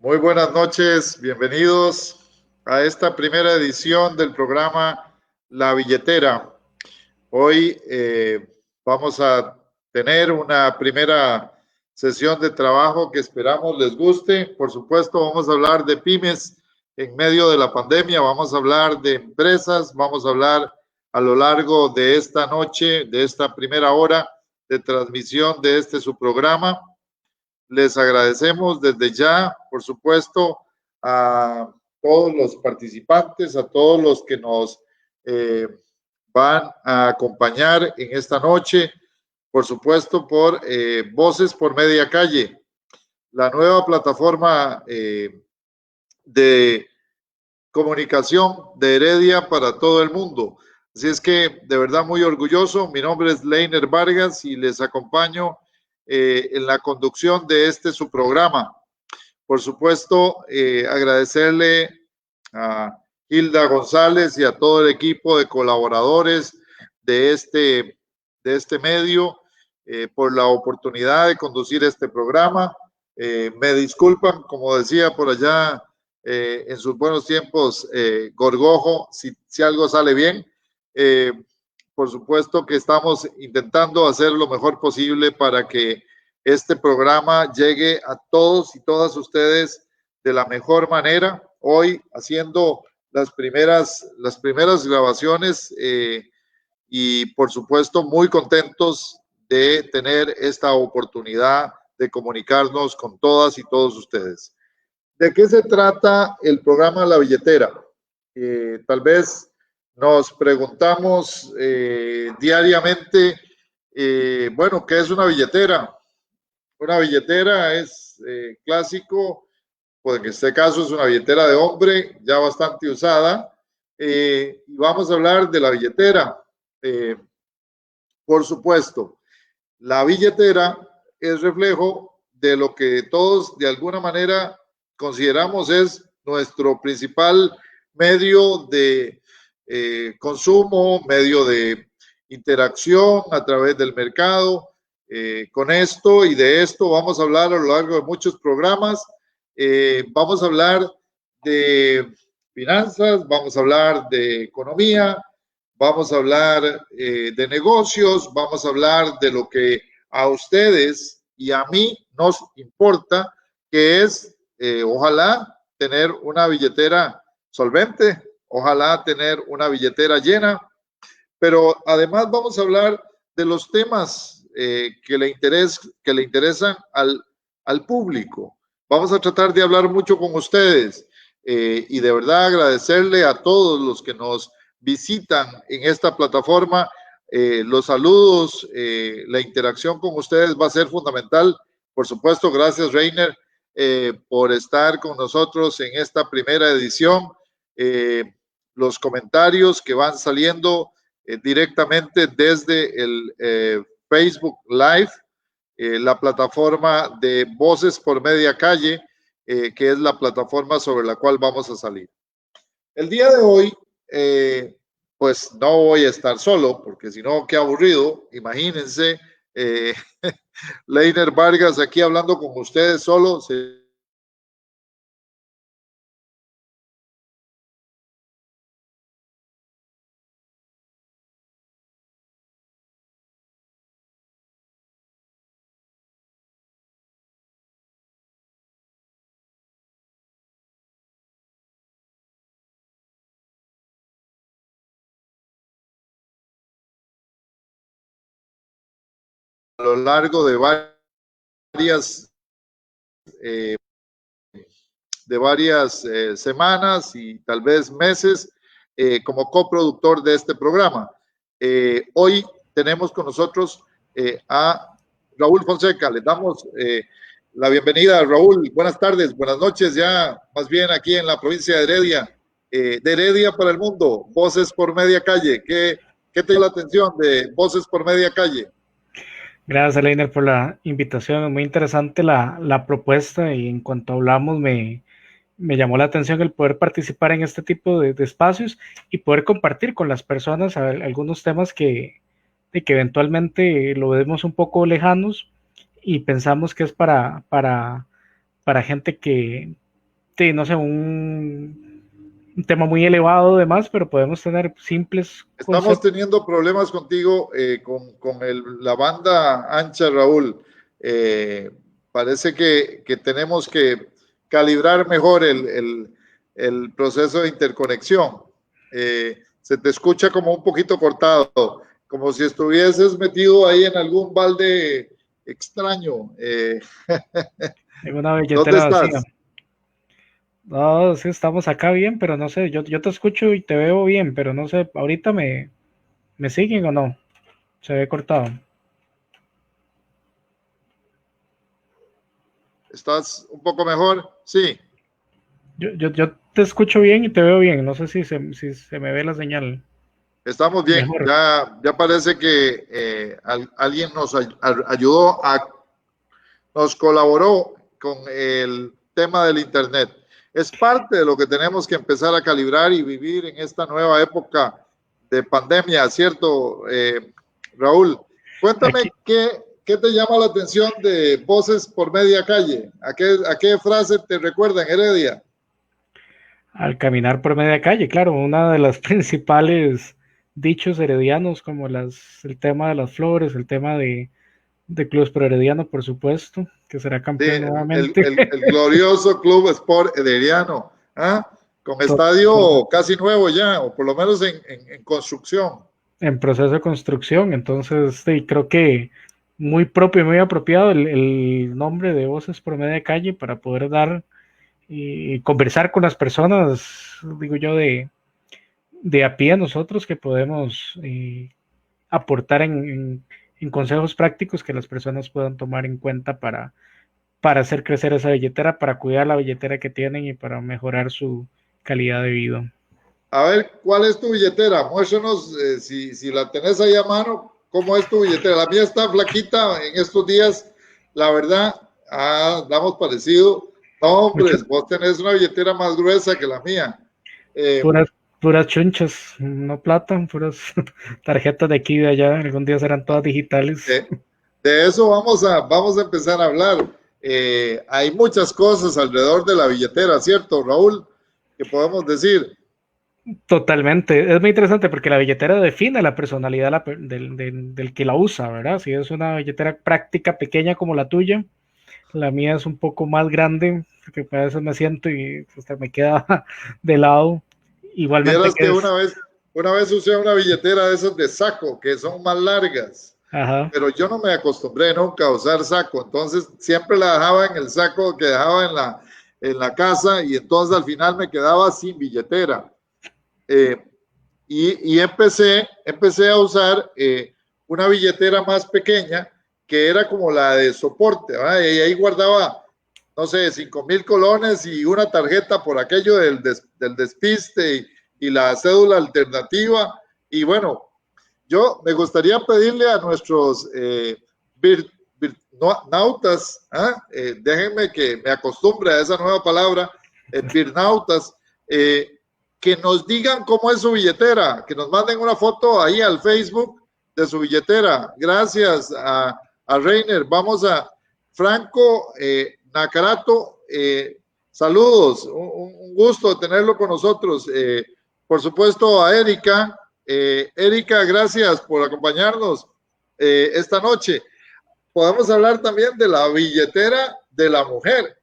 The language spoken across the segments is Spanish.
Muy buenas noches, bienvenidos a esta primera edición del programa La Billetera. Hoy vamos a tener una primera sesión de trabajo que esperamos les guste. Por supuesto, vamos a hablar de pymes en medio de la pandemia, vamos a hablar de empresas, vamos a hablar a lo largo de esta noche, de esta primera hora de transmisión de su programa. Les agradecemos desde ya, por supuesto, a todos los participantes, a todos los que nos eh, van a acompañar en esta noche, por supuesto, por Voces por Media Calle, la nueva plataforma de comunicación de Heredia para todo el mundo. Así es que de verdad muy orgulloso. Mi nombre es Leiner Vargas y les acompaño en la conducción de su programa. Por supuesto, agradecerle a Hilda González y a todo el equipo de colaboradores de este medio por la oportunidad de conducir este programa. Me disculpan, como decía por allá en sus buenos tiempos, Gorgojo, si algo sale bien. Por supuesto que estamos intentando hacer lo mejor posible para que este programa llegue a todos y todas ustedes de la mejor manera. Hoy haciendo las primeras grabaciones y por supuesto muy contentos de tener esta oportunidad de comunicarnos con todas y todos ustedes. ¿De qué se trata el programa La Billetera? Tal vez nos preguntamos diariamente, bueno, ¿qué es una billetera? Una billetera es clásico, pues en este caso es una billetera de hombre ya bastante usada, y vamos a hablar de la billetera. Por supuesto, la billetera es reflejo de lo que todos de alguna manera consideramos es nuestro principal medio de consumo, medio de interacción a través del mercado. Con esto y de esto vamos a hablar a lo largo de muchos programas. Vamos a hablar de finanzas, vamos a hablar de economía, vamos a hablar de negocios, vamos a hablar de lo que a ustedes y a mí nos importa, que es ojalá tener una billetera solvente, ojalá tener una billetera llena, pero además vamos a hablar de los temas que le interesan al público. Vamos a tratar de hablar mucho con ustedes y de verdad agradecerle a todos los que nos visitan en esta plataforma. Los saludos, la interacción con ustedes va a ser fundamental. Por supuesto, gracias Reiner por estar con nosotros en esta primera edición. Los comentarios que van saliendo directamente desde el Facebook Live, la plataforma de Voces por Media Calle, que es la plataforma sobre la cual vamos a salir. El día de hoy, pues no voy a estar solo, porque si no, qué aburrido. Imagínense, Leiner Vargas aquí hablando con ustedes solo. A lo largo de varias semanas y tal vez meses como coproductor de este programa. Hoy tenemos con nosotros a Raúl Fonseca. Les damos la bienvenida a Raúl. Buenas tardes, buenas noches ya, más bien aquí en la provincia de Heredia. De Heredia para el mundo, Voces por Media Calle. ¿Qué te dio la atención de Voces por Media Calle? Gracias, Leiner, por la invitación. Es muy interesante la propuesta y en cuanto hablamos me llamó la atención el poder participar en este tipo de espacios y poder compartir con las personas algunos temas que eventualmente lo vemos un poco lejanos y pensamos que es para gente no sé, un tema muy elevado además, pero podemos tener simples Estamos conceptos. teniendo problemas contigo con la banda ancha, Raúl. Parece que tenemos que calibrar mejor el proceso de interconexión. Se te escucha como un poquito cortado, como si estuvieses metido ahí en algún balde extraño. En una ¿Dónde billetera vacía. estás? No, sí, estamos acá bien, pero no sé, yo te escucho y te veo bien, pero no sé, ahorita me siguen o no, se ve cortado. ¿Estás un poco mejor? Sí. Yo te escucho bien y te veo bien, no sé si se me ve la señal Estamos bien, mejor. ya parece que alguien nos ayudó, nos colaboró con el tema del Internet. Es parte de lo que tenemos que empezar a calibrar y vivir en esta nueva época de pandemia, ¿cierto, Raúl? Cuéntame Aquí, qué te llama la atención de Voces por Media Calle. ¿A qué frase te recuerdan, Heredia? al caminar por media calle, claro, una de las principales dichos heredianos, como el tema de las flores, el tema de Clubes Pro Herediano, por supuesto, que será Sí, campeón nuevamente. el glorioso Club Sport Herediano, ¿ah? Con estadio casi nuevo ya, o por lo menos en construcción. En proceso de construcción, entonces sí, creo que muy propio y muy apropiado el nombre de Voces por Media Calle para poder dar y conversar con las personas, digo yo, de a pie nosotros que podemos aportar en consejos prácticos que las personas puedan tomar en cuenta para hacer crecer esa billetera, para cuidar la billetera que tienen y para mejorar su calidad de vida. A ver, ¿cuál es tu billetera? Muéstranos si la tenés ahí a mano, ¿cómo es tu billetera? La mía está flaquita en estos días, la verdad, damos parecido. No, hombre, Muchas, vos tenés una billetera más gruesa que la mía. Eh, puras, puras chunchas, no plata, puras tarjetas de aquí y de allá, algún día serán todas digitales. de, de eso vamos a empezar a hablar. Hay muchas cosas alrededor de la billetera, ¿cierto, Raúl? Que podemos decir. Totalmente, es muy interesante porque la billetera define la personalidad del que la usa, ¿verdad? Si es una billetera práctica, pequeña como la tuya, la mía es un poco más grande, porque a veces me siento y hasta me queda de lado. Igualmente Vieras que que es, una vez usé una billetera de esas de saco, que son más largas, ajá, pero yo no me acostumbré nunca a usar saco, entonces siempre la dejaba en el saco que dejaba en la casa y entonces al final me quedaba sin billetera. Eh, y empecé a usar una billetera más pequeña que era como la de soporte, ¿verdad? Y ahí guardaba, no sé, 5,000 colones y una tarjeta por aquello del despiste y la cédula alternativa. Y bueno, yo me gustaría pedirle a nuestros vir, nautas, déjenme que me acostumbre a esa nueva palabra, virnautas, que nos digan cómo es su billetera, que nos manden una foto ahí al Facebook de su billetera. Gracias a Reiner. Vamos a Franco Nacarato. Saludos, un gusto tenerlo con nosotros. Por supuesto a Erika. Erika, gracias por acompañarnos esta noche. Podemos hablar también de la billetera de la mujer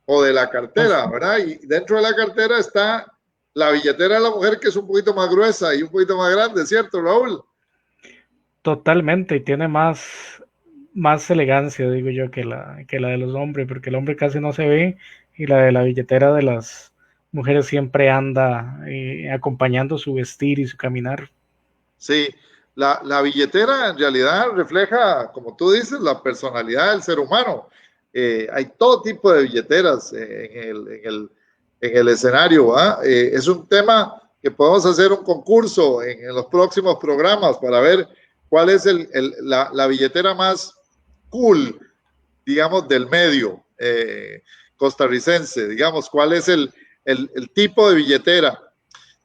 o de la cartera, ¿verdad? Y dentro de la cartera está la billetera de la mujer, que es un poquito más gruesa y un poquito más grande, ¿cierto, Raúl? totalmente, y tiene más elegancia, digo yo, que la de los hombres, porque el hombre casi no se ve, y la de la billetera de las mujeres siempre anda acompañando su vestir y su caminar. Sí, la billetera en realidad refleja, como tú dices, la personalidad del ser humano. Hay todo tipo de billeteras en el escenario. Es un tema que podemos hacer un concurso en los próximos programas para ver cuál es la billetera más cool, digamos, del medio costarricense, digamos, cuál es el tipo de billetera.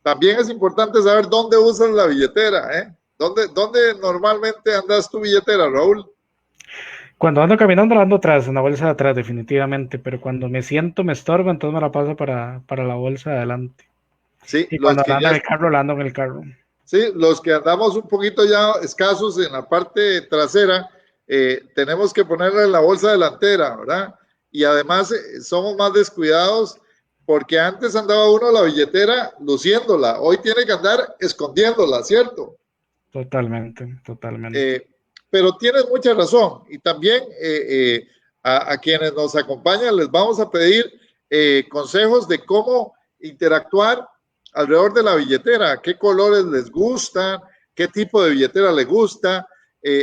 También es importante saber dónde usas la billetera, ¿eh? ¿Dónde normalmente andas tu billetera, Raúl? Cuando ando caminando la ando atrás, en la bolsa de atrás definitivamente, pero cuando me siento me estorba, entonces me la paso para la bolsa de adelante. Sí, Y cuando la ando en el carro, la ando en el carro. sí, los que andamos un poquito ya escasos en la parte trasera, tenemos que ponerla en la bolsa delantera, ¿verdad? Y además somos más descuidados porque antes andaba uno la billetera luciéndola, hoy tiene que andar escondiéndola, ¿cierto? Totalmente, totalmente. Pero tienes mucha razón y también a quienes nos acompañan les vamos a pedir consejos de cómo interactuar alrededor de la billetera, qué colores les gustan, qué tipo de billetera les gusta.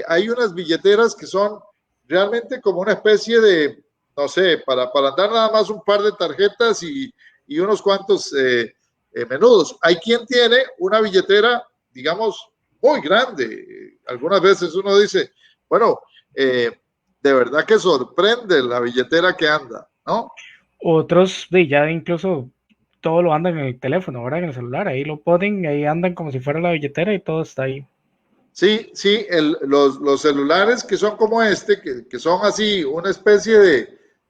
Hay unas billeteras que son realmente como una especie de, no sé, para andar nada más un par de tarjetas y unos cuantos menudos. Hay quien tiene una billetera, digamos, muy grande. Algunas veces uno dice, bueno, de verdad que sorprende la billetera que anda, ¿no? Otros ya incluso todo lo andan en el teléfono, ahora en el celular, ahí lo ponen, ahí andan como si fuera la billetera y todo está ahí. Sí, sí, los celulares que son como este, que son así, una especie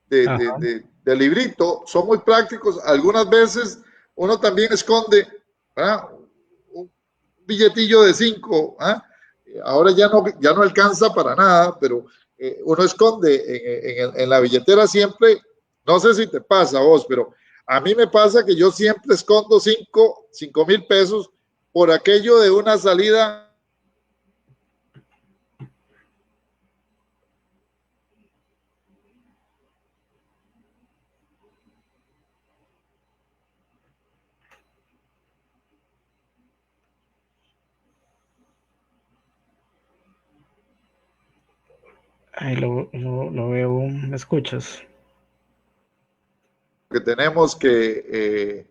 de librito, son muy prácticos. Algunas veces uno también esconde, ¿verdad? Un billetillo de 5, ¿ah? Ahora ya no alcanza para nada, pero uno esconde en la billetera siempre, no sé si te pasa a vos, pero a mí me pasa que yo siempre escondo 5,000 pesos por aquello de una salida. Ahí lo veo, ¿me escuchas? Que tenemos que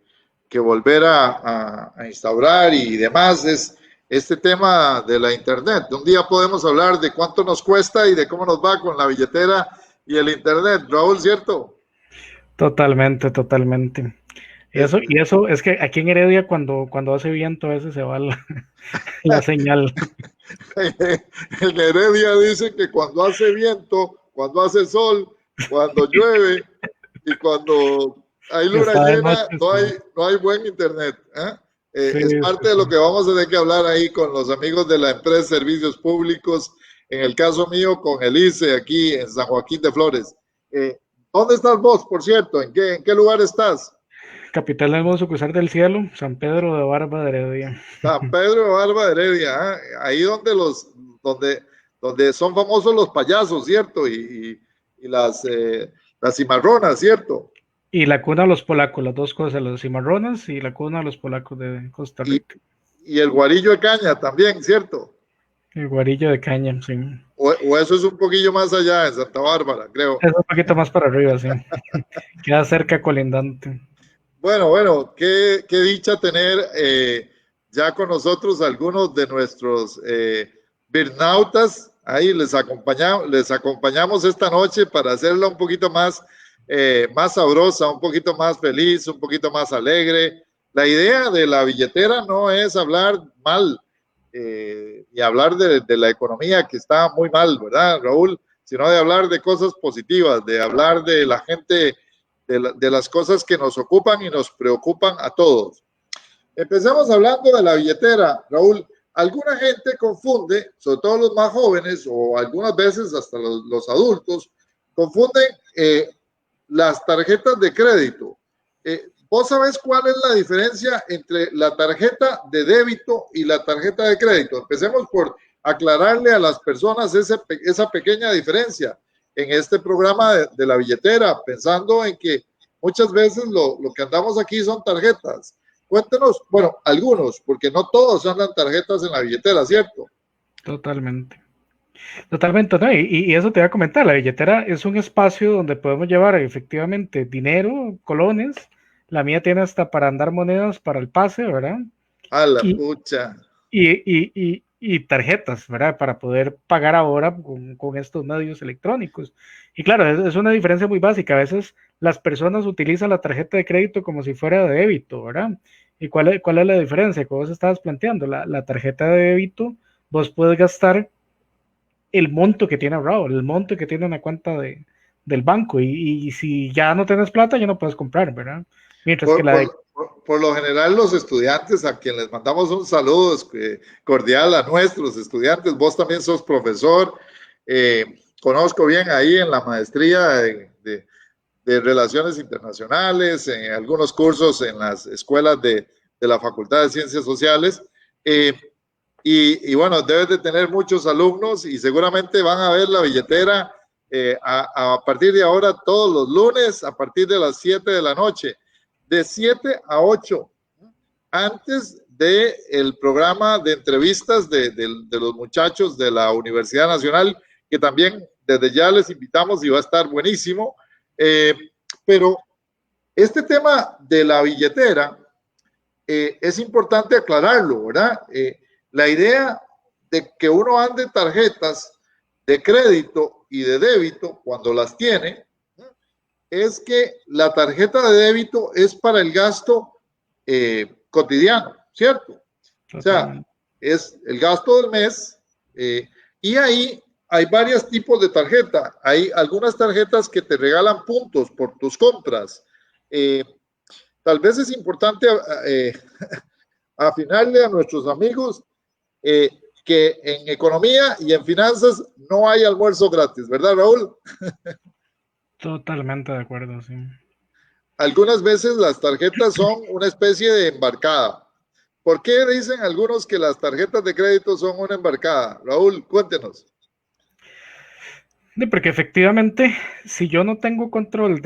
volver a instaurar y demás es este tema de la internet. Un día podemos hablar de cuánto nos cuesta y de cómo nos va con la billetera y el internet, Raúl, ¿cierto? Totalmente, totalmente. Es, Y eso es que aquí en Heredia cuando hace viento a veces se va la señal. en Heredia dicen que cuando hace viento, cuando hace sol, cuando llueve y cuando hay luna Está de llena, noche, sí. no hay buen internet. Sí, Es sí, parte de sí. lo que vamos a tener que hablar ahí con los amigos de la empresa de servicios públicos, en el caso mío con el ICE aquí en San Joaquín de Flores. ¿Dónde estás vos, por cierto? En qué lugar estás? Capital del Hermoso Cruzar del Cielo, San Pedro de Barba de Heredia. San Pedro de Barba de Heredia, ahí donde, donde son famosos los payasos, ¿cierto? Y las cimarronas, ¿cierto? Y la cuna de los polacos, las dos cosas, los cimarrones y la cuna de los polacos de Costa Y, Rica. y el guarillo de caña también, ¿cierto? El guarillo de caña, sí. O eso es un poquillo más allá, en Santa Bárbara, creo. Es un poquito más para arriba, sí. Queda cerca colindante. Bueno, qué dicha tener ya con nosotros algunos de nuestros birnautas. Ahí les acompañamos esta noche para hacerla un poquito más sabrosa, un poquito más feliz, un poquito más alegre. La idea de la billetera no es hablar mal y hablar de la economía que está muy mal, ¿verdad, Raúl? Sino de hablar de cosas positivas, de hablar de la gente de las cosas que nos ocupan y nos preocupan a todos. Empecemos hablando de la billetera, Raúl. Alguna gente confunde, sobre todo los más jóvenes o algunas veces hasta los adultos, confunden las tarjetas de crédito. ¿Vos sabés cuál es la diferencia entre la tarjeta de débito y la tarjeta de crédito? Empecemos por aclararle a las personas esa pequeña diferencia en este programa de la billetera, pensando en que muchas veces lo que andamos aquí son tarjetas. Cuéntenos, bueno, algunos, porque no todos andan tarjetas en la billetera, ¿cierto? Totalmente. Totalmente, ¿no? Y eso te voy a comentar, la billetera es un espacio donde podemos llevar efectivamente dinero, colones, la mía tiene hasta para andar monedas para el pase, ¿verdad? A la Y, pucha. y tarjetas, ¿verdad? Para poder pagar ahora con estos medios electrónicos. Y claro, es una diferencia muy básica. A veces las personas utilizan la tarjeta de crédito como si fuera de débito, ¿verdad? ¿Y cuál es la diferencia que vos estabas planteando? La tarjeta de débito, vos puedes gastar el monto que tiene ahorrado, el monto que tiene una cuenta del banco. Y si ya no tienes plata, ya no puedes comprar, ¿verdad? Mientras que Por, la de... por, por lo general, los estudiantes a quienes les mandamos un saludo cordial a nuestros estudiantes, vos también sos profesor, conozco bien ahí en la maestría de Relaciones Internacionales, en algunos cursos en las escuelas de la Facultad de Ciencias Sociales, eh, y bueno, debes de tener muchos alumnos y seguramente van a ver la billetera a partir de ahora todos los lunes a partir de las 7 de la noche, de 7 a 8, antes del programa de entrevistas de los muchachos de la Universidad Nacional, que también desde ya les invitamos y va a estar buenísimo. Pero este tema de la billetera es importante aclararlo, ¿verdad? La idea de que uno ande tarjetas de crédito y de débito cuando las tiene es que la tarjeta de débito es para el gasto cotidiano, ¿cierto? O sea, es el gasto del mes y ahí hay varios tipos de tarjeta. Hay algunas tarjetas que te regalan puntos por tus compras. Tal vez es importante afinarle a nuestros amigos que en economía y en finanzas no hay almuerzo gratis, ¿verdad, Raúl? Totalmente de acuerdo, sí. Algunas veces las tarjetas son una especie de embarcada. ¿Por qué dicen algunos que las tarjetas de crédito son una embarcada? Raúl, cuéntenos. Porque efectivamente, si yo no tengo control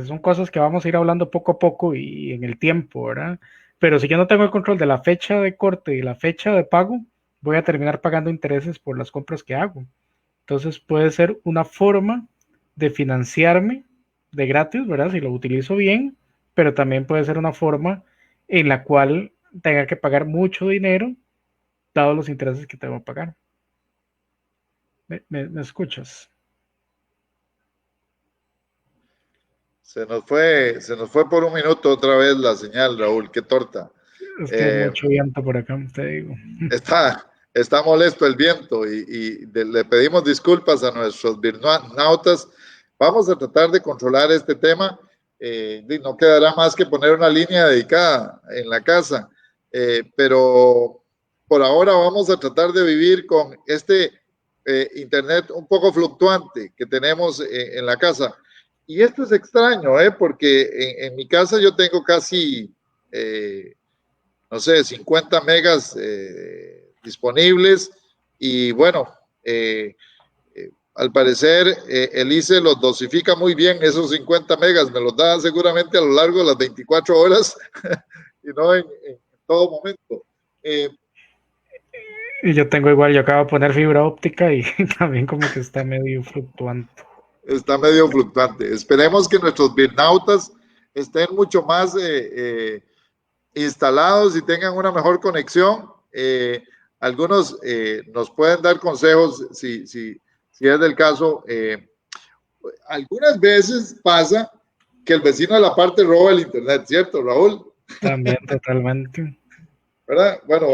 son cosas que vamos a ir hablando poco a poco y en el tiempo, ¿verdad? Pero si yo no tengo el control de la fecha de corte y la fecha de pago, voy a terminar pagando intereses por las compras que hago. Entonces puede ser una forma de financiarme de gratis, ¿verdad? Si lo utilizo bien, pero también puede ser una forma en la cual tenga que pagar mucho dinero, dados los intereses que tengo que pagar. ¿Me escuchas? Se nos fue por un minuto otra vez la señal, Raúl, qué torta. Es que hay mucho viento por acá, te digo. Está molesto el viento le pedimos disculpas a nuestros birnautas. Vamos a tratar de controlar este tema. No quedará más que poner una línea dedicada en la casa, pero por ahora vamos a tratar de vivir con este internet un poco fluctuante que tenemos en la casa. Y esto es extraño, porque en mi casa yo tengo casi, no sé, 50 megas disponibles y bueno, al parecer el ICE los dosifica muy bien, esos 50 megas me los da seguramente a lo largo de las 24 horas y no en todo momento. Y yo tengo igual, yo acabo de poner fibra óptica y también como que está medio fluctuante. Está medio fluctuante. Esperemos que nuestros birnautas estén mucho más instalados y tengan una mejor conexión. Algunos nos pueden dar consejos si es del caso. Algunas veces pasa que el vecino de la parte roba el internet, ¿cierto, Raúl? También totalmente. ¿Verdad? Bueno,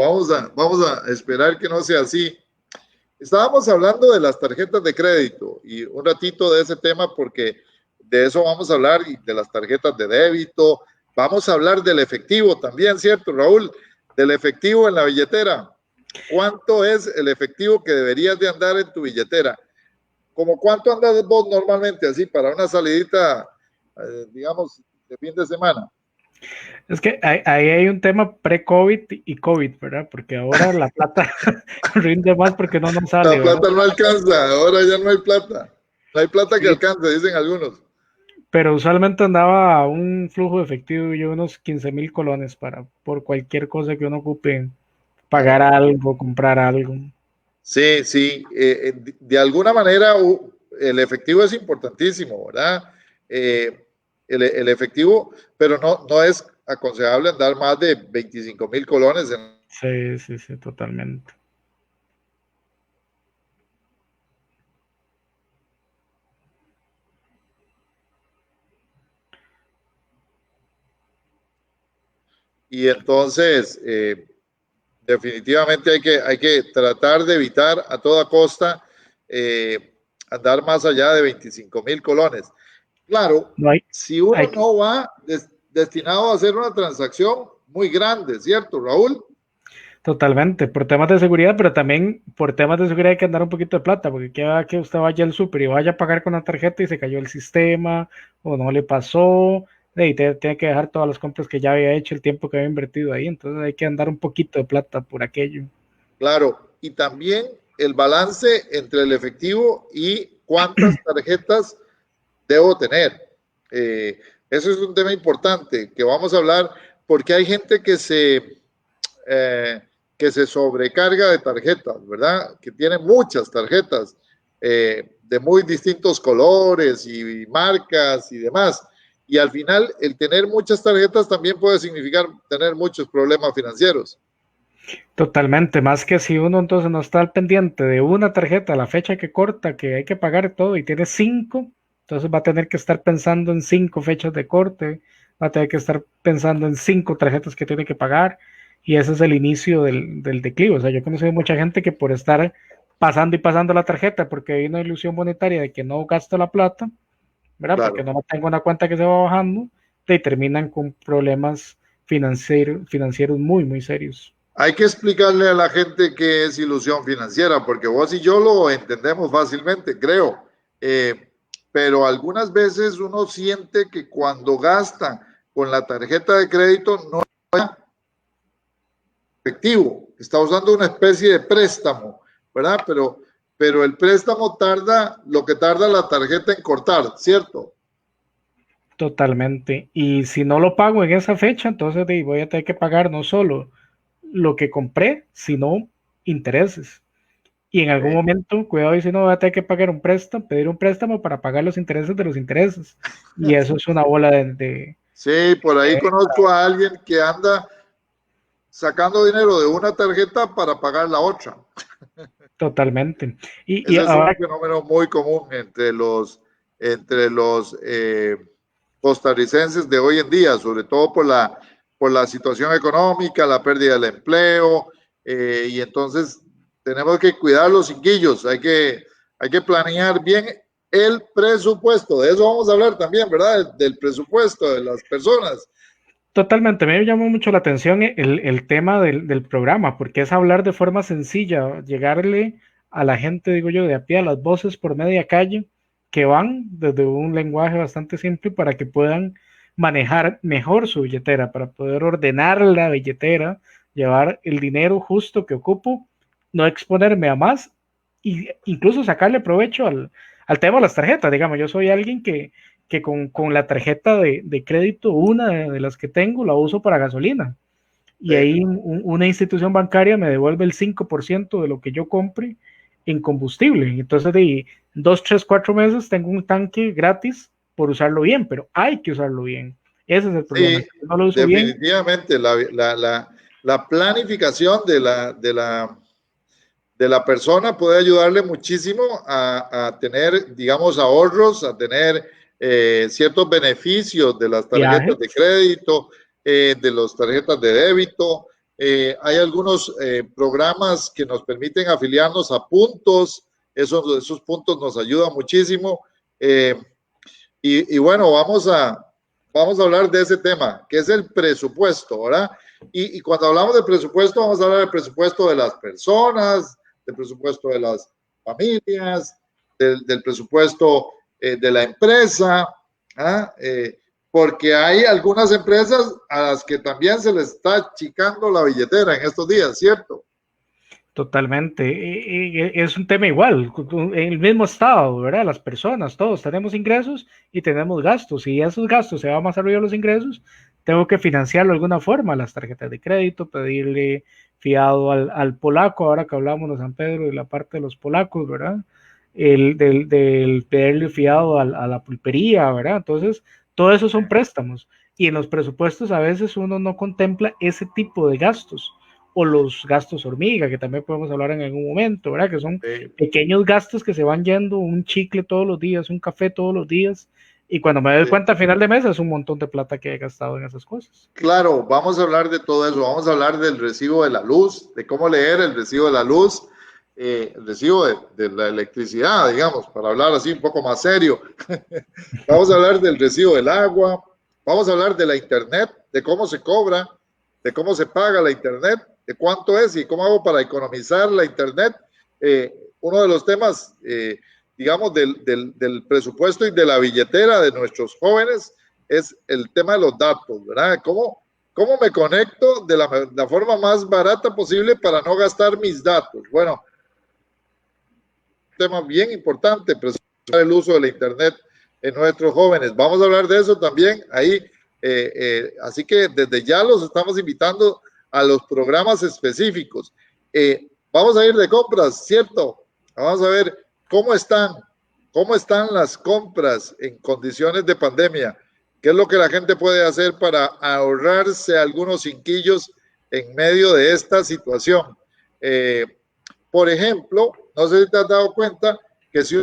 vamos a esperar que no sea así. Estábamos hablando de las tarjetas de crédito y un ratito de ese tema porque de eso vamos a hablar y de las tarjetas de débito. Vamos a hablar del efectivo también, ¿cierto, Raúl? Del efectivo en la billetera. ¿Cuánto es el efectivo que deberías de andar en tu billetera? ¿Cómo cuánto andas vos normalmente así para una salidita, digamos, de fin de semana? Es que ahí hay un tema pre-COVID y COVID, ¿verdad? Porque ahora la plata rinde más porque no nos sale, La ¿verdad? plata no alcanza, ahora ya no hay plata. No hay plata que Sí, alcance, dicen algunos. pero usualmente andaba un flujo de efectivo y unos 15,000 colones por cualquier cosa que uno ocupe, pagar algo, comprar algo. Sí, sí, de alguna manera el efectivo es importantísimo, ¿verdad? El efectivo, pero no es aconsejable andar más de 25,000 colones. Sí, sí, sí, totalmente. Y entonces, definitivamente hay que tratar de evitar a toda costa andar más allá de 25,000 colones. Claro, No hay, si uno hay que, no va destinado a hacer una transacción muy grande, ¿cierto, Raúl? totalmente, por temas de seguridad, pero también por temas de seguridad hay que andar un poquito de plata, porque queda que usted vaya al súper y vaya a pagar con la tarjeta y se cayó el sistema o no le pasó, y tiene que dejar todas las compras que ya había hecho, el tiempo que había invertido ahí, entonces hay que andar un poquito de plata por aquello. Claro, y también el balance entre el efectivo y cuántas tarjetas debo tener. Eso es un tema importante que vamos a hablar porque hay gente eh, que se sobrecarga de tarjetas, ¿verdad? Que tiene muchas tarjetas de muy distintos colores y marcas y demás. Y al final, el tener muchas tarjetas también puede significar tener muchos problemas financieros. Totalmente, más que si uno entonces no está al pendiente de una tarjeta, la fecha que corta, que hay que pagar todo y tiene cinco, entonces va a tener que estar pensando en cinco fechas de corte, va a tener que estar pensando en cinco tarjetas que tiene que pagar y ese es el inicio del declive. O sea, yo he conocido mucha gente que por estar pasando y pasando la tarjeta porque hay una ilusión monetaria de que no gasto la plata, ¿verdad? Porque Claro. no tengo una cuenta que se va bajando, y terminan con problemas financieros muy, muy serios. Hay que explicarle a la gente qué es ilusión financiera, porque vos y yo lo entendemos fácilmente, creo. Eh, pero algunas veces uno siente que cuando gasta con la tarjeta de crédito no es efectivo, está usando una especie de préstamo, ¿verdad? Pero el préstamo tarda lo que tarda la tarjeta en cortar, ¿cierto? Totalmente. Y si no lo pago en esa fecha, entonces voy a tener que pagar no solo lo que compré, sino intereses. Y en algún Sí. momento, cuidado, y si no voy a tener que pagar un préstamo, pedir un préstamo para pagar los intereses de los intereses. Y eso es una bola Sí, por ahí conozco a alguien que anda sacando dinero de una tarjeta para pagar la otra. totalmente. Y Ese es un ahora, fenómeno muy común entre los costarricenses de hoy en día, sobre todo por la situación económica, la pérdida del empleo, y entonces tenemos que cuidar los cinquillos, hay que planear bien el presupuesto. De eso vamos a hablar también, ¿verdad? Del presupuesto de las personas. totalmente, me llamó mucho la atención el tema del programa, porque es hablar de forma sencilla, llegarle a la gente, digo yo, de a pie, a las voces por media calle, que van desde un lenguaje bastante simple para que puedan manejar mejor su billetera, para poder ordenar la billetera, llevar el dinero justo que ocupo, no exponerme a más e incluso sacarle provecho al tema de las tarjetas. Digamos, yo soy alguien que con la tarjeta de crédito, una de las que tengo, la uso para gasolina. Y Sí. ahí una institución bancaria me devuelve el 5% de lo que yo compre en combustible. Entonces, de 2, 3, 4 meses tengo un tanque gratis por usarlo bien, pero hay que usarlo bien. Ese es el problema. Sí, Si no lo uso bien, definitivamente la planificación de la persona puede ayudarle muchísimo a tener, digamos, ahorros, a tener ciertos beneficios de las tarjetas de viajes, crédito, de las tarjetas de débito. Hay algunos programas que nos permiten afiliarnos a puntos. Esos puntos nos ayudan muchísimo. Eh, y bueno, vamos a hablar de ese tema, que es el presupuesto, ¿verdad? Y cuando hablamos de presupuesto, vamos a hablar del presupuesto de las personas, del presupuesto de las familias, del presupuesto de la empresa, ¿ah? Porque hay algunas empresas a las que también se les está achicando la billetera en estos días, ¿cierto? totalmente. Es un tema igual, en el mismo estado, ¿verdad? Las personas, todos tenemos ingresos y tenemos gastos. Y esos gastos se van más arriba de los ingresos, tengo que financiarlo de alguna forma, las tarjetas de crédito, pedirle fiado al polaco, ahora que hablamos de San Pedro y la parte de los polacos, ¿verdad? Del pedirle fiado a la pulpería, ¿verdad? Entonces, todo eso son préstamos. Y en los presupuestos a veces uno no contempla ese tipo de gastos o los gastos hormiga, que también podemos hablar en algún momento, ¿verdad? Que son pequeños gastos que se van yendo, un chicle todos los días, un café todos los días, y cuando me doy cuenta a final de mes es un montón de plata que he gastado en esas cosas. Claro, vamos a hablar de todo eso, vamos a hablar del recibo de la luz, de cómo leer el recibo de la luz, el recibo de la electricidad, digamos, para hablar así un poco más serio. Vamos a hablar del recibo del agua, vamos a hablar de la internet, de cómo se cobra, de cómo se paga la internet, de cuánto es y cómo hago para economizar la internet. Uno de los temas, digamos, del presupuesto y de la billetera de nuestros jóvenes es el tema de los datos, ¿verdad? ¿Cómo me conecto de la forma más barata posible para no gastar mis datos? Bueno, un tema bien importante, preservar el uso de la internet en nuestros jóvenes. Vamos a hablar de eso también ahí. Así que desde ya los estamos invitando a los programas específicos. Vamos a ir de compras, ¿cierto? Vamos a ver cómo están las compras en condiciones de pandemia. ¿Qué es lo que la gente puede hacer para ahorrarse algunos cinquillos en medio de esta situación? Por ejemplo, no sé si te has dado cuenta que si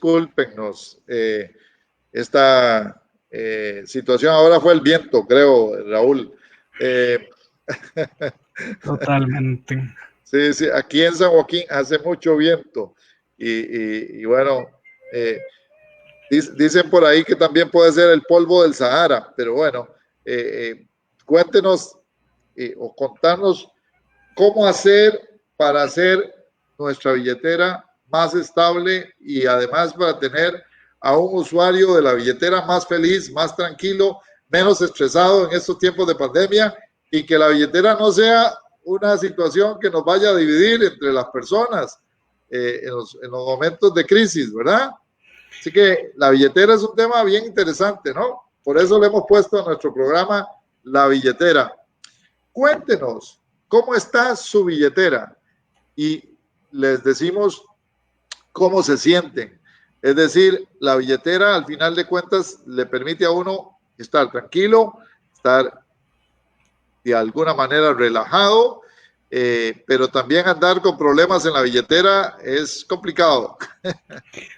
discúlpenos, esta situación ahora fue el viento, creo, Raúl. Totalmente. Sí, sí, aquí en San Joaquín hace mucho viento y bueno, dicen por ahí que también puede ser el polvo del Sahara, pero bueno, cuéntenos o contarnos cómo hacer para hacer nuestra billetera más estable y además para tener a un usuario de la billetera más feliz, más tranquilo, menos estresado en estos tiempos de pandemia y que la billetera no sea una situación que nos vaya a dividir entre las personas en los momentos de crisis, ¿verdad? Así que la billetera es un tema bien interesante, ¿no? Por eso le hemos puesto a nuestro programa La Billetera. Cuéntenos, ¿cómo está su billetera? Y les decimos cómo se sienten. Es decir, la billetera al final de cuentas le permite a uno estar tranquilo, estar de alguna manera relajado, pero también andar con problemas en la billetera es complicado.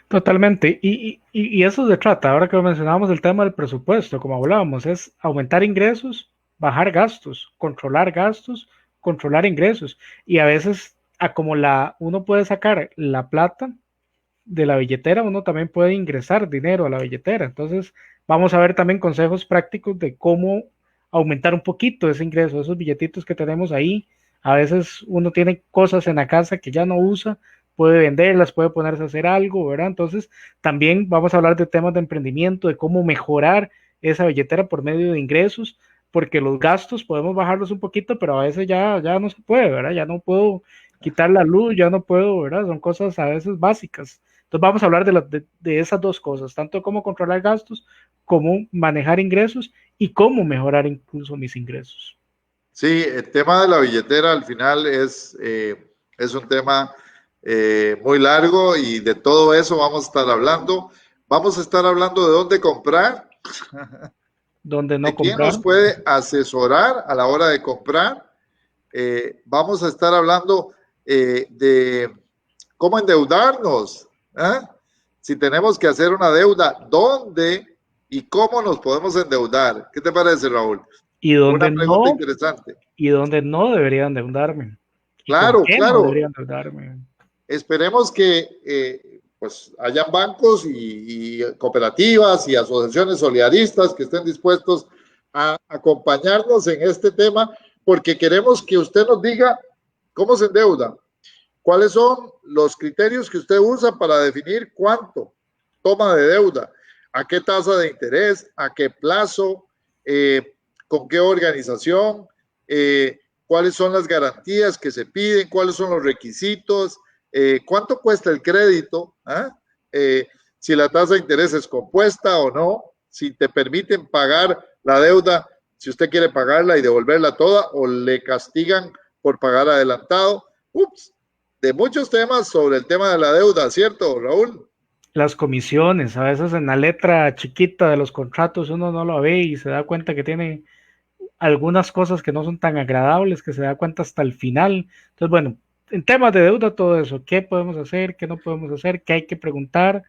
Totalmente. Y eso se trata, ahora que mencionábamos el tema del presupuesto, como hablábamos, es aumentar ingresos, bajar gastos, controlar ingresos. Y a veces, como uno puede sacar la plata de la billetera, uno también puede ingresar dinero a la billetera. Entonces, vamos a ver también consejos prácticos de cómo aumentar un poquito ese ingreso, esos billetitos que tenemos ahí. A veces uno tiene cosas en la casa que ya no usa, puede venderlas, puede ponerse a hacer algo, ¿verdad? Entonces, también vamos a hablar de temas de emprendimiento, de cómo mejorar esa billetera por medio de ingresos, porque los gastos podemos bajarlos un poquito, pero a veces ya no se puede, ¿verdad? Ya no puedo quitar la luz, ya no puedo, ¿verdad? Son cosas a veces básicas. Entonces vamos a hablar de esas dos cosas, tanto cómo controlar gastos, cómo manejar ingresos y cómo mejorar incluso mis ingresos. Sí, el tema de la billetera al final es un tema muy largo y de todo eso vamos a estar hablando. Vamos a estar hablando de dónde comprar, Donde no de quién comprar. nos puede asesorar a la hora de comprar. Vamos a estar hablando de cómo endeudarnos. ¿Eh? Si tenemos que hacer una deuda, ¿dónde y cómo nos podemos endeudar? ¿Qué te parece, Raúl? Y Una donde pregunta no, interesante. y donde no debería endeudarme. ¿Y con Claro, qué no claro. debería endeudarme? Esperemos que pues hayan bancos y cooperativas y asociaciones solidaristas que estén dispuestos a acompañarnos en este tema, porque queremos que usted nos diga cómo se endeuda, cuáles son los criterios que usted usa para definir cuánto toma de deuda, a qué tasa de interés, a qué plazo, con qué organización, cuáles son las garantías que se piden, cuáles son los requisitos, cuánto cuesta el crédito, si la tasa de interés es compuesta o no, si te permiten pagar la deuda, si usted quiere pagarla y devolverla toda o le castigan por pagar adelantado. Ups, de muchos temas sobre el tema de la deuda, ¿cierto, Raúl? las comisiones, a veces en la letra chiquita de los contratos uno no lo ve y se da cuenta que tiene algunas cosas que no son tan agradables, que se da cuenta hasta el final. Entonces, bueno, en temas de deuda, todo eso, qué podemos hacer, qué no podemos hacer, qué hay que preguntar,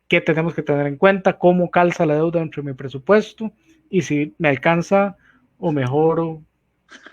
qué tenemos que tener en cuenta, cómo calza la deuda dentro de mi presupuesto y si me alcanza o mejoro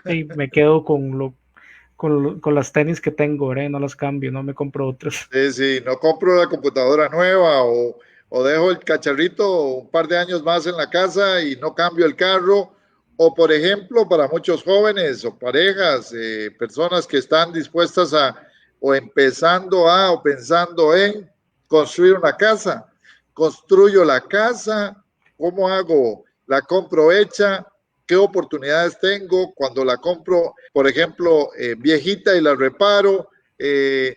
y me quedo con las tenis que tengo, ¿verdad? No las cambio, no me compro otras. Sí, sí, no compro la computadora nueva o dejo el cacharrito un par de años más en la casa y no cambio el carro. O, por ejemplo, para muchos jóvenes o parejas, personas que están dispuestas a o empezando a o pensando en construir una casa. Construyo la casa, ¿cómo hago? ¿La compro hecha? ¿Qué oportunidades tengo cuando la compro, por ejemplo, viejita y la reparo? ¿Qué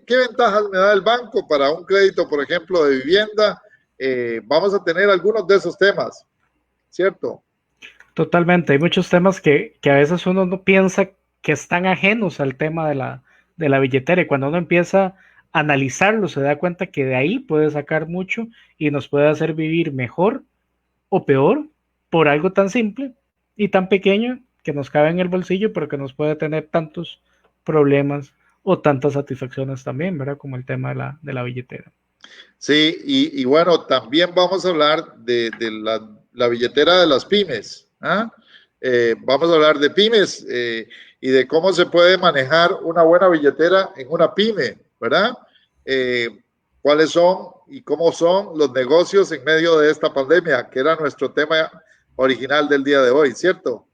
ventajas me da el banco para un crédito, por ejemplo, de vivienda? Vamos a tener algunos de esos temas, ¿cierto? Totalmente, hay muchos temas que a veces uno no piensa que están ajenos al tema de la billetera y cuando uno empieza a analizarlo se da cuenta que de ahí puede sacar mucho y nos puede hacer vivir mejor o peor por algo tan simple y tan pequeño que nos cabe en el bolsillo, pero que nos puede tener tantos problemas o tantas satisfacciones también, ¿verdad? Como el tema de la billetera. Sí, y bueno, también vamos a hablar de la billetera de las pymes. ¿Ah? Vamos a hablar de pymes y de cómo se puede manejar una buena billetera en una pyme, ¿verdad? Eh, ¿Cuáles son y cómo son los negocios en medio de esta pandemia? Que era nuestro tema original del día de hoy, ¿cierto?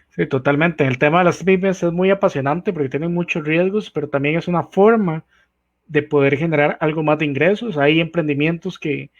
Sí, totalmente. El tema de las pymes es muy apasionante porque tienen muchos riesgos, pero también es una forma de poder generar algo más de ingresos. Hay emprendimientos que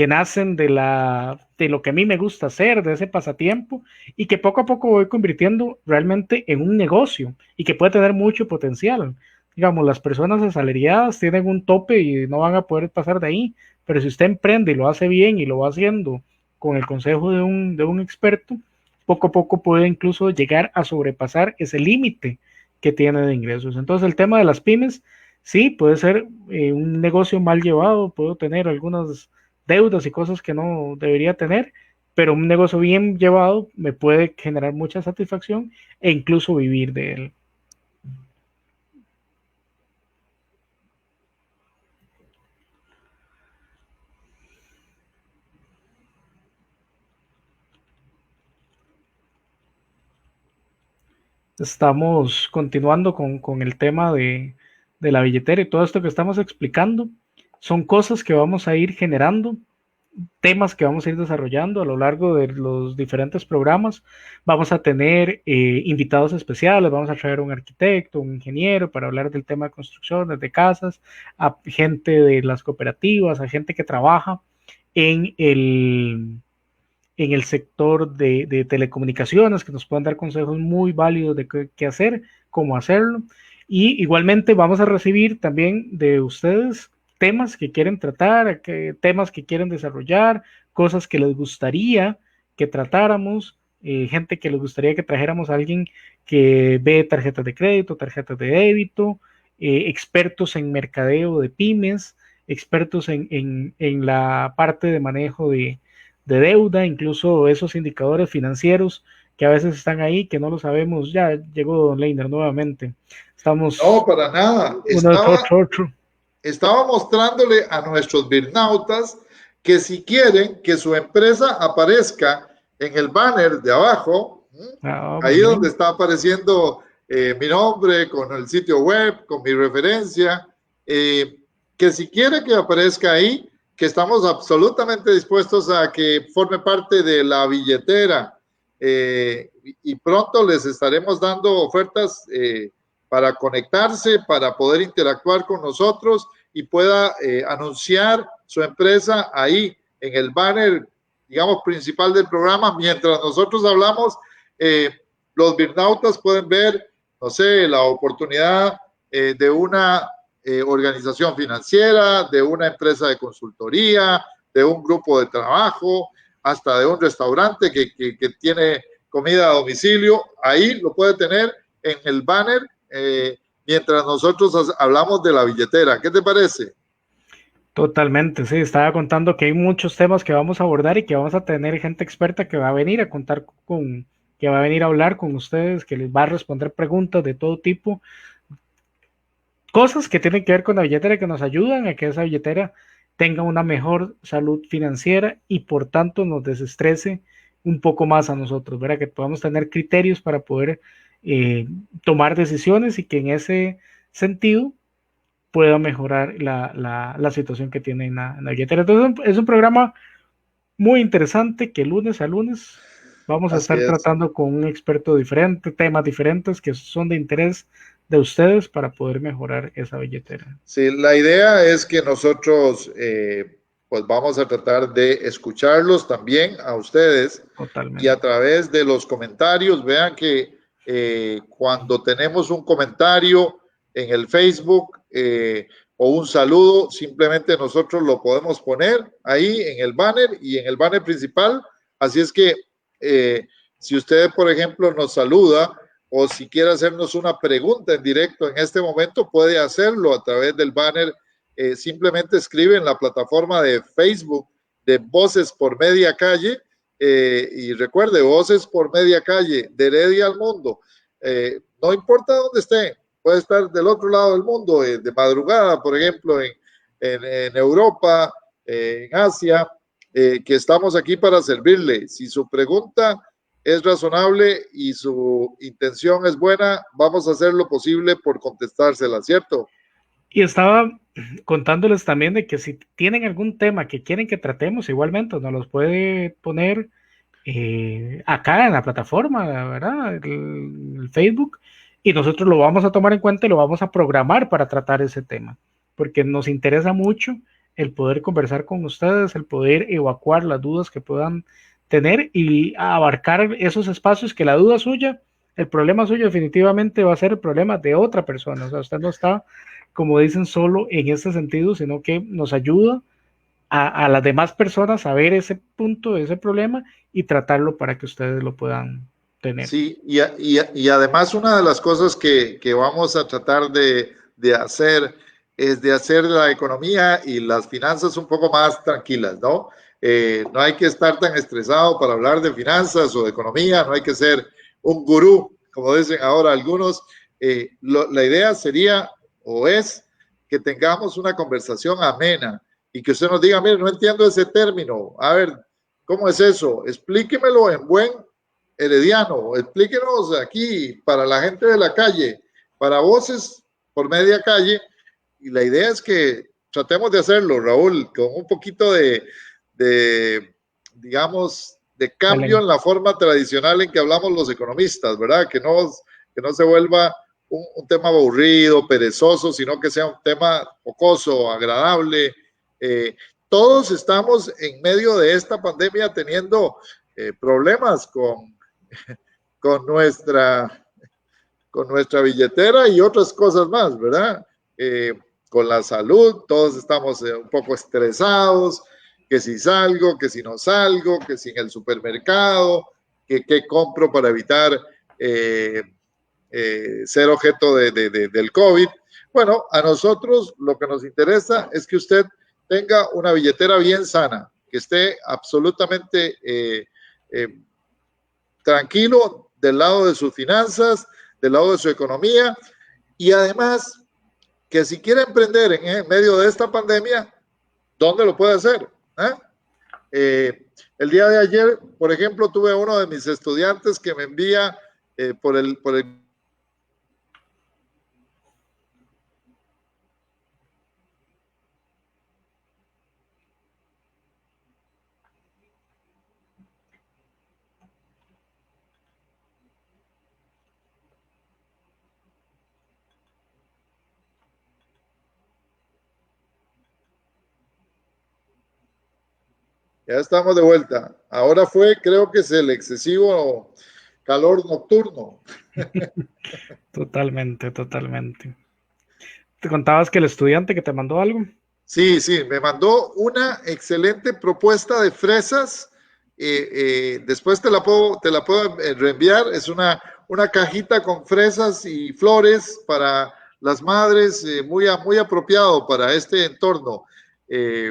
nacen de lo que a mí me gusta hacer, de ese pasatiempo, y que poco a poco voy convirtiendo realmente en un negocio y que puede tener mucho potencial. Digamos, las personas asalariadas tienen un tope y no van a poder pasar de ahí, pero si usted emprende y lo hace bien y lo va haciendo con el consejo de un experto, poco a poco puede incluso llegar a sobrepasar ese límite que tiene de ingresos. Entonces, el tema de las pymes sí, puede ser un negocio mal llevado, puedo tener algunas deudas y cosas que no debería tener, pero un negocio bien llevado me puede generar mucha satisfacción e incluso vivir de él. Estamos continuando con el tema de la billetera y todo esto que estamos explicando. Son cosas que vamos a ir generando, temas que vamos a ir desarrollando a lo largo de los diferentes programas. Vamos a tener invitados especiales, vamos a traer un arquitecto, un ingeniero para hablar del tema de construcciones de casas, a gente de las cooperativas, a gente que trabaja en el sector de telecomunicaciones, que nos puedan dar consejos muy válidos de qué hacer, cómo hacerlo. Y igualmente vamos a recibir también de ustedes temas que quieren tratar, temas que quieren desarrollar, cosas que les gustaría que tratáramos, gente que les gustaría que trajéramos a alguien que ve tarjetas de crédito, tarjetas de débito, expertos en mercadeo de pymes, expertos en la parte de manejo de deuda, incluso esos indicadores financieros que a veces están ahí, que no lo sabemos. Ya llegó Don Leiner nuevamente. No, Estamos para nada. uno otro. Estaba mostrándole a nuestros birnautas que si quieren que su empresa aparezca en el banner de abajo, ahí donde está apareciendo mi nombre con el sitio web, con mi referencia, que si quiere que aparezca ahí, que estamos absolutamente dispuestos a que forme parte de la billetera y pronto les estaremos dando ofertas para conectarse, para poder interactuar con nosotros y pueda anunciar su empresa ahí en el banner, digamos, principal del programa. Mientras nosotros hablamos, los birnautas pueden ver, no sé, la oportunidad de una organización financiera, de una empresa de consultoría, de un grupo de trabajo, hasta de un restaurante que tiene comida a domicilio. Ahí lo puede tener en el banner mientras nosotros hablamos de la billetera. ¿Qué te parece? Totalmente, sí, estaba contando que hay muchos temas que vamos a abordar y que vamos a tener gente experta que va a venir a contar con, que va a venir a hablar con ustedes, que les va a responder preguntas de todo tipo, cosas que tienen que ver con la billetera que nos ayudan a que esa billetera tenga una mejor salud financiera y por tanto nos desestrese un poco más a nosotros, ¿verdad? Que podamos tener criterios para poder eh, tomar decisiones y que en ese sentido pueda mejorar la situación que tiene en la billetera. Entonces es un programa muy interesante que lunes a lunes vamos a Así estar es. tratando con un experto diferente, temas diferentes que son de interés de ustedes para poder mejorar esa billetera. Sí, la idea es que nosotros pues vamos a tratar de escucharlos también a ustedes y a Totalmente. través de los comentarios, vean que cuando tenemos un comentario en el Facebook o un saludo, simplemente nosotros lo podemos poner ahí en el banner y en el banner principal. Así es que si usted, por ejemplo, nos saluda o si quiere hacernos una pregunta en directo en este momento, puede hacerlo a través del banner. Simplemente escribe en la plataforma de Facebook de Voces por Media Calle y recuerde, Voces por Media Calle, de Heredia al Mundo. No importa dónde esté, puede estar del otro lado del mundo, de madrugada, por ejemplo, en Europa, en Asia, que estamos aquí para servirle. Si su pregunta es razonable y su intención es buena, vamos a hacer lo posible por contestársela, ¿cierto? Y estaba contándoles también de que si tienen algún tema que quieren que tratemos, igualmente nos los puede poner acá en la plataforma, ¿verdad? El Facebook, y nosotros lo vamos a tomar en cuenta y lo vamos a programar para tratar ese tema, porque nos interesa mucho el poder conversar con ustedes, el poder evacuar las dudas que puedan tener y abarcar esos espacios que la duda suya, el problema suyo definitivamente va a ser el problema de otra persona, o sea, usted no está, como dicen, solo en este sentido, sino que nos ayuda a las demás personas a ver ese punto, ese problema y tratarlo para que ustedes lo puedan tener. Sí, y además una de las cosas que vamos a tratar de hacer es de hacer la economía y las finanzas un poco más tranquilas, ¿no? No hay que estar tan estresado para hablar de finanzas o de economía, no hay que ser un gurú, como dicen ahora algunos. La idea sería o es que tengamos una conversación amena y que usted nos diga, mire, no entiendo ese término, a ver, ¿cómo es eso? Explíquemelo en buen herediano, explíquenos aquí para la gente de la calle, para Voces por Media Calle, y la idea es que tratemos de hacerlo, Raúl, con un poquito de digamos, de cambio en la forma tradicional en que hablamos los economistas, ¿verdad? Que no se vuelva un tema aburrido, perezoso, sino que sea un tema jocoso, agradable. Todos estamos en medio de esta pandemia teniendo problemas con nuestra, con nuestra billetera y otras cosas más, ¿verdad? Con la salud, todos estamos un poco estresados, que si salgo, que si no salgo, que si en el supermercado, que qué compro para evitar ser objeto del COVID. Bueno, a nosotros lo que nos interesa es que usted tenga una billetera bien sana, que esté absolutamente tranquilo del lado de sus finanzas, del lado de su economía y además que si quiere emprender en medio de esta pandemia, ¿dónde lo puede hacer? El día de ayer, por ejemplo, tuve uno de mis estudiantes que me envía por el Ya estamos de vuelta. Ahora fue, creo que es el excesivo calor nocturno. Totalmente, totalmente. ¿Te contabas que el estudiante que te mandó algo? Sí, sí, me mandó una excelente propuesta de fresas. Después te la puedo reenviar. Es una cajita con fresas y flores para las madres, muy apropiado para este entorno.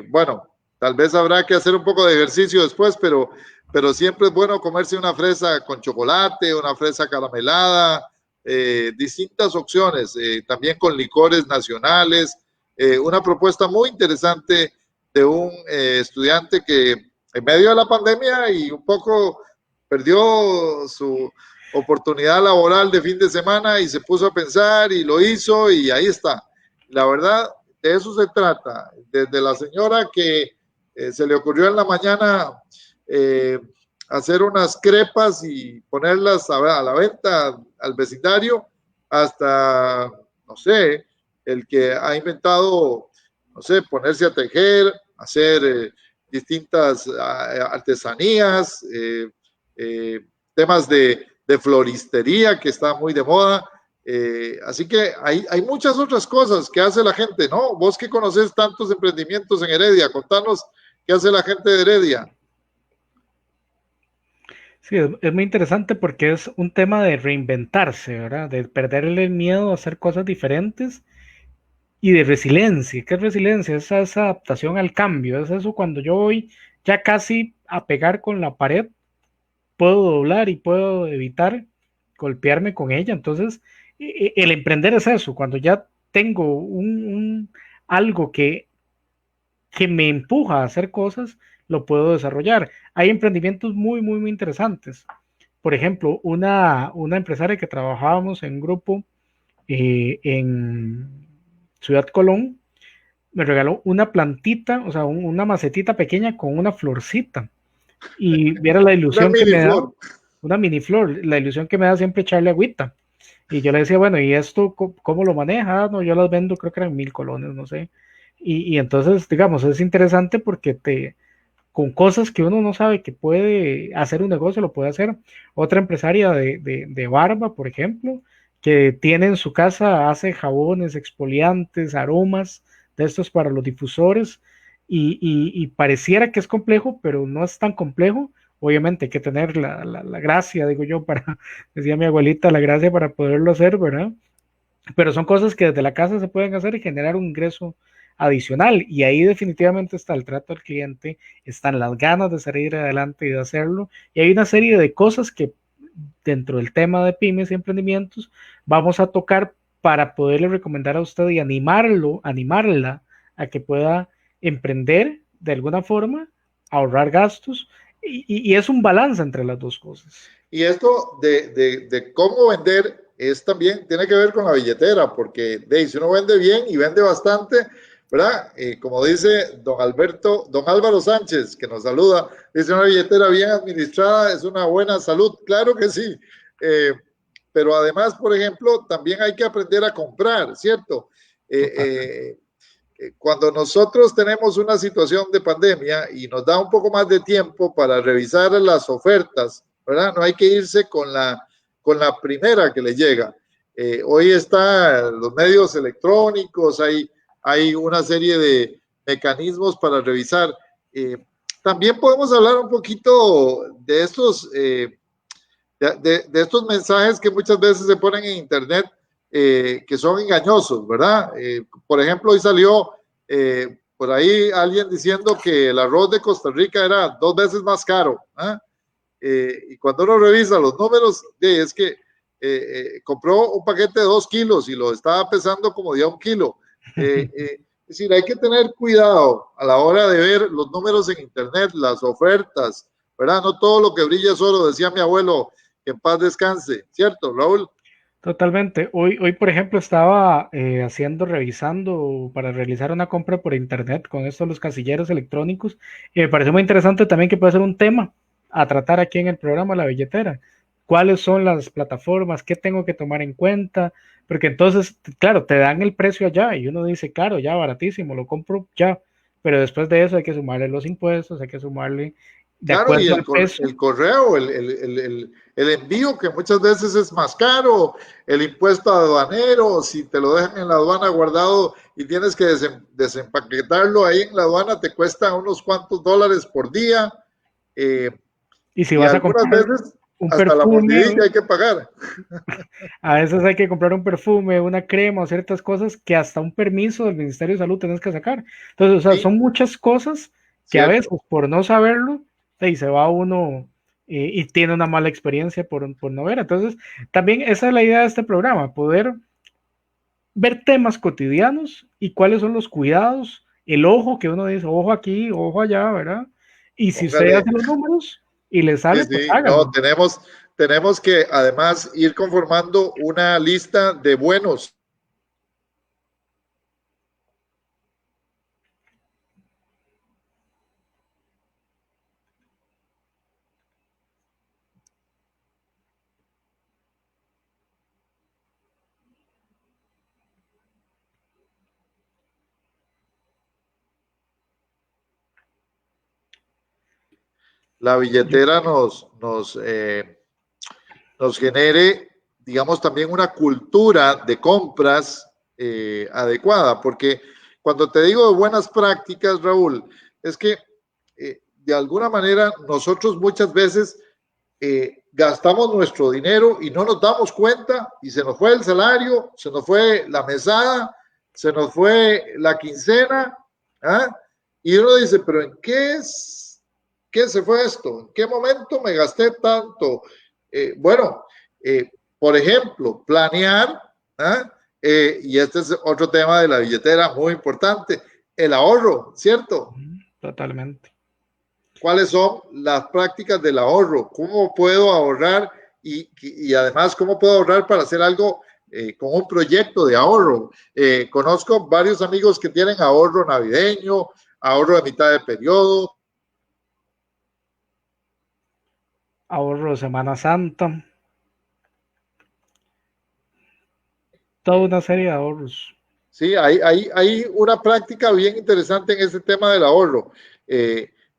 Bueno, tal vez habrá que hacer un poco de ejercicio después, pero siempre es bueno comerse una fresa con chocolate, una fresa caramelada, distintas opciones, también con licores nacionales. Una propuesta muy interesante de un estudiante que en medio de la pandemia y un poco perdió su oportunidad laboral de fin de semana y se puso a pensar y lo hizo y ahí está. La verdad, de eso se trata. Desde la señora que se le ocurrió en la mañana eh, hacer unas crepas y ponerlas a la venta al vecindario, hasta, no sé, el que ha inventado, no sé, ponerse a tejer, hacer distintas artesanías, temas de floristería que está muy de moda. Así que hay muchas otras cosas que hace la gente, ¿no? Vos que conoces tantos emprendimientos en Heredia, contanos qué hace la gente de Heredia. Sí, es muy interesante porque es un tema de reinventarse, ¿verdad? De perderle el miedo a hacer cosas diferentes y de resiliencia. ¿Qué es resiliencia? Es esa adaptación al cambio. Es eso cuando yo voy ya casi a pegar con la pared, puedo doblar y puedo evitar golpearme con ella. Entonces, el emprender es eso, cuando ya tengo algo que me empuja a hacer cosas, lo puedo desarrollar. Hay emprendimientos muy interesantes. Por ejemplo, una empresaria que trabajábamos en un grupo en Ciudad Colón, me regaló una plantita, o sea, una macetita pequeña con una florcita. Y viera la Una ilusión que mini me da, flor. una mini flor, la ilusión que me da siempre echarle agüita. Y yo le decía, bueno, ¿y esto cómo lo maneja? No, yo las vendo, creo que eran 1,000 colones, no sé. Y entonces, digamos, es interesante porque con cosas que uno no sabe que puede hacer un negocio, lo puede hacer. Otra empresaria de barba, por ejemplo, que tiene en su casa, hace jabones, exfoliantes, aromas, de estos para los difusores, y pareciera que es complejo, pero no es tan complejo. Obviamente hay que tener la gracia, digo yo, decía mi abuelita, la gracia para poderlo hacer, ¿verdad? Pero son cosas que desde la casa se pueden hacer y generar un ingreso adicional. Y ahí definitivamente está el trato al cliente, están las ganas de salir adelante y de hacerlo. Y hay una serie de cosas que dentro del tema de pymes y emprendimientos vamos a tocar para poderle recomendar a usted y animarla a que pueda emprender de alguna forma, ahorrar gastos. Y es un balance entre las dos cosas. Y esto de cómo vender es también, tiene que ver con la billetera, porque si uno vende bien y vende bastante, ¿verdad? Como dice don Álvaro Sánchez, que nos saluda, dice una billetera bien administrada es una buena salud. Claro que sí. Eh, pero además, por ejemplo, también hay que aprender a comprar, ¿cierto? Cuando nosotros tenemos una situación de pandemia y nos da un poco más de tiempo para revisar las ofertas, ¿verdad? No hay que irse con la primera que le llega. Hoy están los medios electrónicos, hay una serie de mecanismos para revisar. También podemos hablar un poquito de estos, de estos mensajes que muchas veces se ponen en Internet que son engañosos, ¿verdad? Por ejemplo, hoy salió por ahí alguien diciendo que el arroz de Costa Rica era 2 veces más caro. Y cuando uno revisa los números, es que compró un paquete de 2 kilos y lo estaba pesando como de 1 kilo. Es decir, hay que tener cuidado a la hora de ver los números en Internet, las ofertas, ¿verdad? No todo lo que brilla es oro, decía mi abuelo, que en paz descanse, ¿cierto, Raúl? Totalmente. Hoy, por ejemplo, estaba revisando para realizar una compra por internet con esto de los casilleros electrónicos, y me pareció muy interesante también que puede ser un tema a tratar aquí en el programa La Billetera. ¿Cuáles son las plataformas? ¿Qué tengo que tomar en cuenta? Porque entonces, claro, te dan el precio allá y uno dice, claro, ya baratísimo, lo compro ya. Pero después de eso hay que sumarle los impuestos, hay que sumarle de Claro, y acuerdo al peso. el correo, el envío, que muchas veces es más caro, el impuesto aduanero, si te lo dejan en la aduana guardado y tienes que desempaquetarlo ahí en la aduana, te cuesta unos cuantos dólares por día. Y si Y vas a algunas comprar veces un hasta la perfume, mordidilla hay que pagar. a veces hay que comprar un perfume, una crema o ciertas cosas que hasta un permiso del Ministerio de Salud tenés que sacar. Entonces, o sea, Sí, son muchas cosas que a veces cierto. por no saberlo, y se va uno y tiene una mala experiencia por no ver. Entonces, también esa es la idea de este programa, poder ver temas cotidianos y cuáles son los cuidados, el ojo que uno dice, ojo aquí, ojo allá, ¿verdad? Y si usted Póngale. hace los números y le Sí, sale, pues sí, no, hágalo. tenemos que además ir conformando una lista de buenos. La billetera nos genere, digamos, también una cultura de compras adecuada, porque cuando te digo de buenas prácticas, Raúl, es que de alguna manera nosotros muchas veces gastamos nuestro dinero y no nos damos cuenta y se nos fue el salario, se nos fue la mesada, se nos fue la quincena, ¿ah? Y uno dice, pero ¿en qué se fue esto? ¿En qué momento me gasté tanto? Bueno, por ejemplo, planear, ¿ah? Y este es otro tema de la billetera muy importante, el ahorro, ¿cierto? Totalmente. ¿Cuáles son las prácticas del ahorro? ¿Cómo puedo ahorrar? Y además, ¿cómo puedo ahorrar para hacer algo con un proyecto de ahorro? Conozco varios amigos que tienen ahorro navideño, ahorro de mitad de periodo. Ahorro Semana Santa, toda una serie de ahorros. Sí, hay una práctica bien interesante en este tema del ahorro.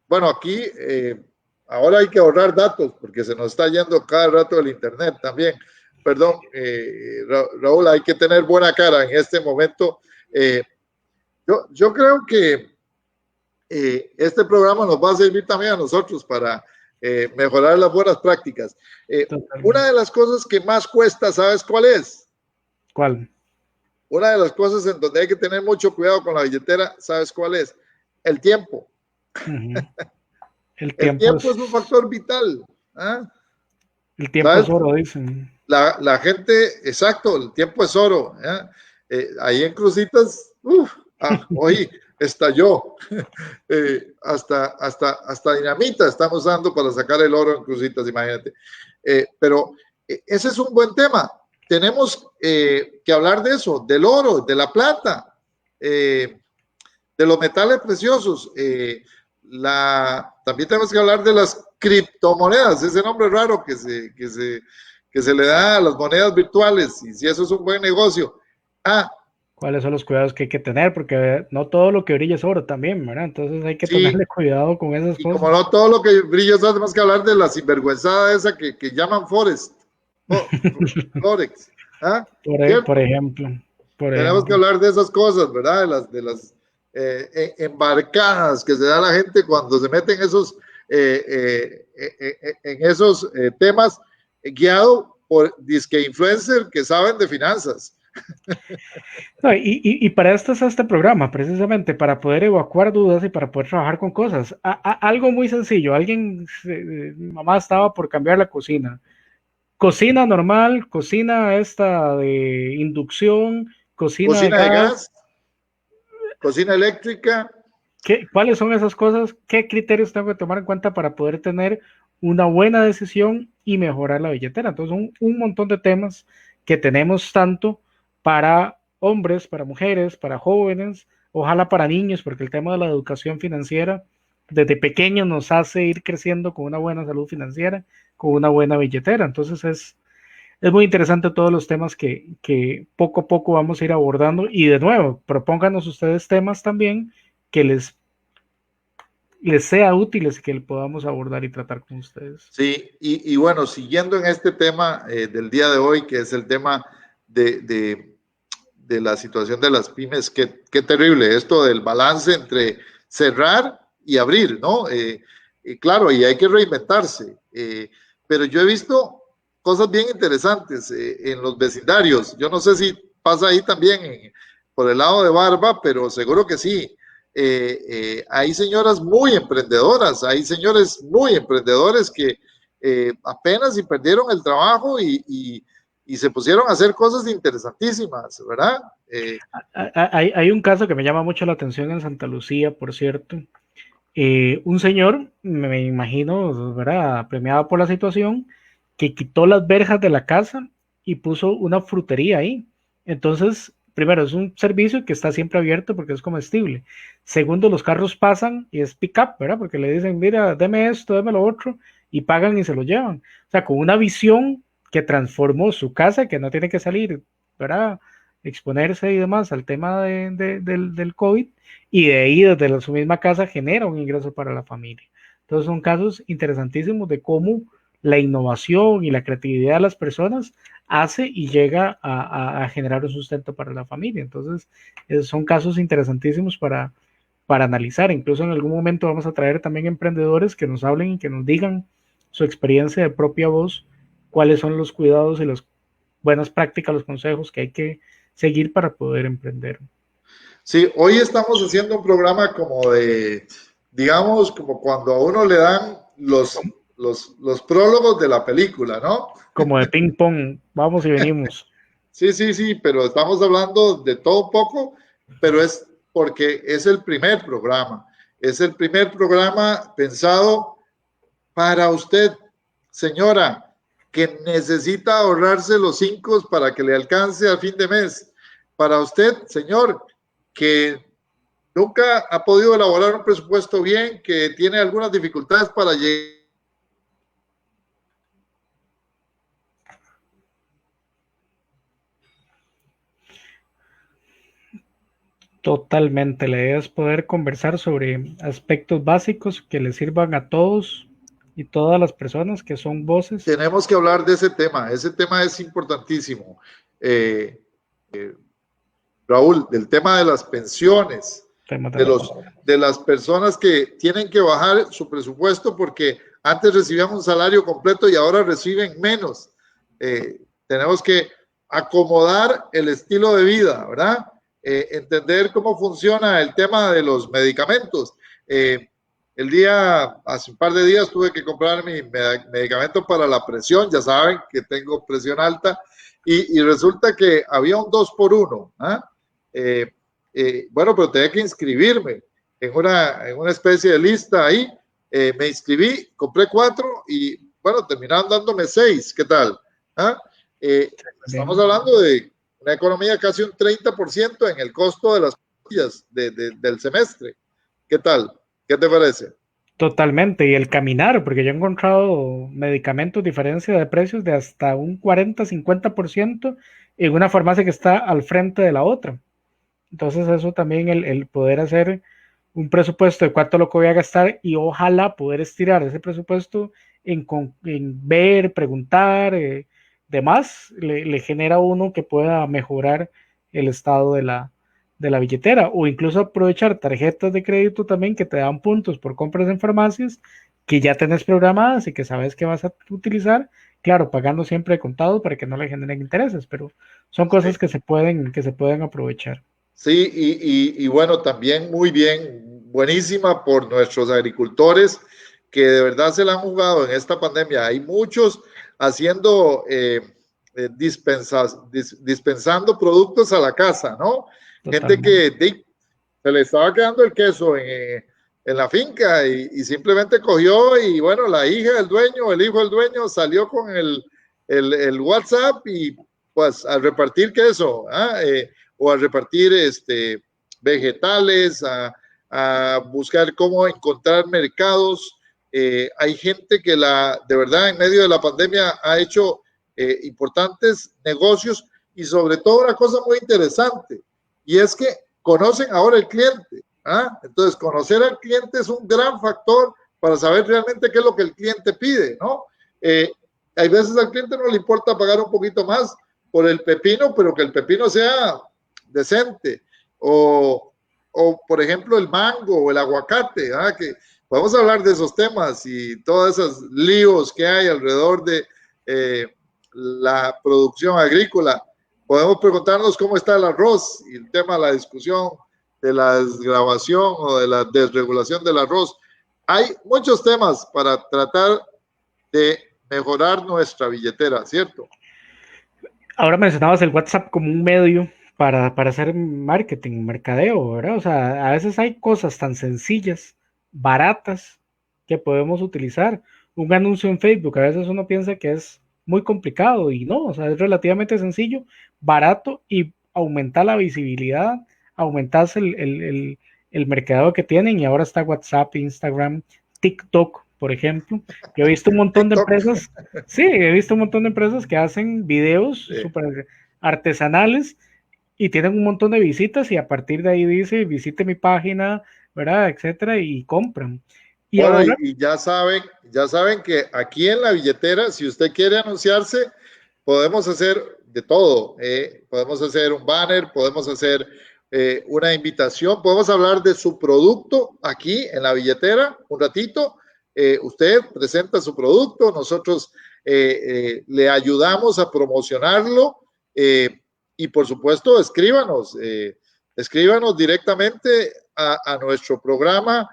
Bueno, aquí ahora hay que ahorrar datos porque se nos está yendo cada rato el internet también. Perdón, Raúl, hay que tener buena cara en este momento. Eh, yo creo que este programa nos va a servir también a nosotros para mejorar las buenas prácticas. Una Totalmente. de las cosas que más cuesta, ¿sabes cuál es? ¿Cuál? Una de las cosas en donde hay que tener mucho cuidado con la billetera, ¿sabes cuál es? El tiempo. Uh-huh. El El tiempo tiempo es un es, factor vital. ¿Ah? el tiempo ¿Sabes? es oro, dicen. La gente, exacto, el tiempo es oro. Ahí en Cruzitas, hoy estalló. Hasta dinamita estamos usando para sacar el oro en Cruzitas, imagínate. Pero ese es un buen tema. Tenemos que hablar de eso, del oro, de la plata, de los metales preciosos. También tenemos que hablar de las criptomonedas, ese nombre raro que se le da a las monedas virtuales, y si eso es un buen negocio. ¿Cuáles son los cuidados que hay que tener? Porque no todo lo que brilla es oro también, ¿verdad? Entonces hay que Sí, tenerle cuidado con esas y como cosas. no todo lo que brilla, tenemos que hablar de la sinvergüenzada esa que llaman Forest, Forex, Por ¿cierto? ejemplo, por Tenemos que ejemplo. hablar de esas cosas, ¿verdad? De las embarcadas que se da la gente cuando se meten en esos temas guiado por disque influencer que saben de finanzas. No, y para esto es este programa, precisamente, para poder evacuar dudas y para poder trabajar con cosas. Algo muy sencillo, mamá estaba por cambiar la cocina. Cocina normal, cocina esta de inducción, cocina de Cocina de gas. gas, cocina eléctrica. ¿Cuáles son esas cosas? ¿Qué criterios tengo que tomar en cuenta para poder tener una buena decisión y mejorar la billetera? Entonces, un montón de temas que tenemos tanto para hombres, para mujeres, para jóvenes, ojalá para niños, porque el tema de la educación financiera desde pequeños nos hace ir creciendo con una buena salud financiera, con una buena billetera. Entonces, es muy interesante todos los temas que poco a poco vamos a ir abordando. Y de nuevo, propónganos ustedes temas también que les sea útiles y que podamos abordar y tratar con ustedes. Sí, y bueno, siguiendo en este tema del día de hoy, que es el tema de la situación de las pymes, qué terrible esto del balance entre cerrar y abrir, ¿no? Claro, y hay que reinventarse. pero yo he visto cosas bien interesantes en los vecindarios. Yo no sé si pasa ahí también por el lado de Barba, pero seguro que sí. Hay señoras muy emprendedoras, hay señores muy emprendedores que apenas y perdieron el trabajo y se pusieron a hacer cosas interesantísimas, ¿verdad? Hay un caso que me llama mucho la atención en Santa Lucía, por cierto. Un señor, me imagino, ¿verdad?, premiado por la situación, que quitó las verjas de la casa y puso una frutería ahí. Entonces, primero, es un servicio que está siempre abierto porque es comestible. Segundo, los carros pasan y es pick-up, ¿verdad? Porque le dicen, mira, deme esto, deme lo otro, y pagan y se lo llevan. O sea, con una visión que transformó su casa, que no tiene que salir, ¿verdad?, exponerse y demás al tema del COVID, y de ahí desde su misma casa genera un ingreso para la familia. Entonces son casos interesantísimos de cómo la innovación y la creatividad de las personas hace y llega a generar un sustento para la familia. Entonces son casos interesantísimos para analizar. Incluso en algún momento vamos a traer también emprendedores que nos hablen y que nos digan su experiencia de propia voz, cuáles son los cuidados y las buenas prácticas, los consejos que hay que seguir para poder emprender. Sí, hoy estamos haciendo un programa como de, digamos, como cuando a uno le dan los prólogos de la película, ¿no? Como de ping pong, vamos y venimos. Sí, sí, sí, pero estamos hablando de todo un poco, pero es porque es el primer programa. Es el primer programa pensado para usted, señora, que necesita ahorrarse los 5 para que le alcance al fin de mes. Para usted, señor, que nunca ha podido elaborar un presupuesto bien, que tiene algunas dificultades para llegar. Totalmente, la idea es poder conversar sobre aspectos básicos que le sirvan a todos y todas las personas que son voces. Tenemos que hablar de ese tema es importantísimo. Eh, Raúl, del tema de las pensiones, de las personas que tienen que bajar su presupuesto porque antes recibían un salario completo y ahora reciben menos. Tenemos que acomodar el estilo de vida, ¿verdad? Entender cómo funciona el tema de los medicamentos. Hace un par de días tuve que comprar mi medicamento para la presión, ya saben que tengo presión alta, y resulta que había un 2 por 1. Bueno, pero tenía que inscribirme en una especie de lista ahí. Me inscribí, compré 4 y bueno, terminaron dándome 6. ¿Qué tal? Estamos hablando de una economía casi un 30% en el costo de las pastillas del semestre. ¿Qué tal? ¿Qué te parece? Totalmente, y el caminar, porque yo he encontrado medicamentos, diferencia de precios de hasta un 40-50% en una farmacia que está al frente de la otra. Entonces eso también, el poder hacer un presupuesto de cuánto lo que voy a gastar y ojalá poder estirar ese presupuesto en ver, preguntar, demás, le genera a uno que pueda mejorar el estado de la billetera, o incluso aprovechar tarjetas de crédito también que te dan puntos por compras en farmacias que ya tenés programadas y que sabes que vas a utilizar, claro, pagando siempre de contado para que no le generen intereses, pero son cosas que se pueden aprovechar. Sí, y bueno, también muy bien, buenísima por nuestros agricultores que de verdad se la han jugado en esta pandemia. Hay muchos haciendo, dispensando productos a la casa, ¿no? Gente que se le estaba quedando el queso en la finca y simplemente cogió y bueno, la hija del dueño, el hijo del dueño salió con el WhatsApp y pues al repartir queso, o a repartir vegetales, a buscar cómo encontrar mercados. Hay gente que de verdad en medio de la pandemia ha hecho importantes negocios y sobre todo una cosa muy interesante y es que conocen ahora el cliente. Entonces conocer al cliente es un gran factor para saber realmente qué es lo que el cliente pide, ¿no? Hay veces al cliente no le importa pagar un poquito más por el pepino, pero que el pepino sea decente, o por ejemplo el mango o el aguacate, Podemos hablar de esos temas y todos esos líos que hay alrededor de la producción agrícola. Podemos preguntarnos cómo está el arroz y el tema de la discusión de la desgravación o de la desregulación del arroz. Hay muchos temas para tratar de mejorar nuestra billetera, ¿cierto? Ahora mencionabas el WhatsApp como un medio para hacer marketing, mercadeo, ¿verdad? O sea, a veces hay cosas tan sencillas, baratas, que podemos utilizar. Un anuncio en Facebook, a veces uno piensa que es muy complicado y no, o sea, es relativamente sencillo, barato y aumenta la visibilidad, aumentas el mercado que tienen y ahora está WhatsApp, Instagram, TikTok, por ejemplo. Yo he visto un montón de TikTok. empresas, sí, he visto un montón de empresas que hacen videos Sí. súper artesanales y tienen un montón de visitas y a partir de ahí dice visite mi página, ¿verdad? Etcétera, y compran. Y Bueno, ahora, y ya saben que aquí en la billetera, si usted quiere anunciarse, podemos hacer de todo. Podemos hacer un banner, podemos hacer una invitación, podemos hablar de su producto aquí en la billetera un ratito. Usted presenta su producto, nosotros le ayudamos a promocionarlo y por supuesto escríbanos directamente a nuestro programa.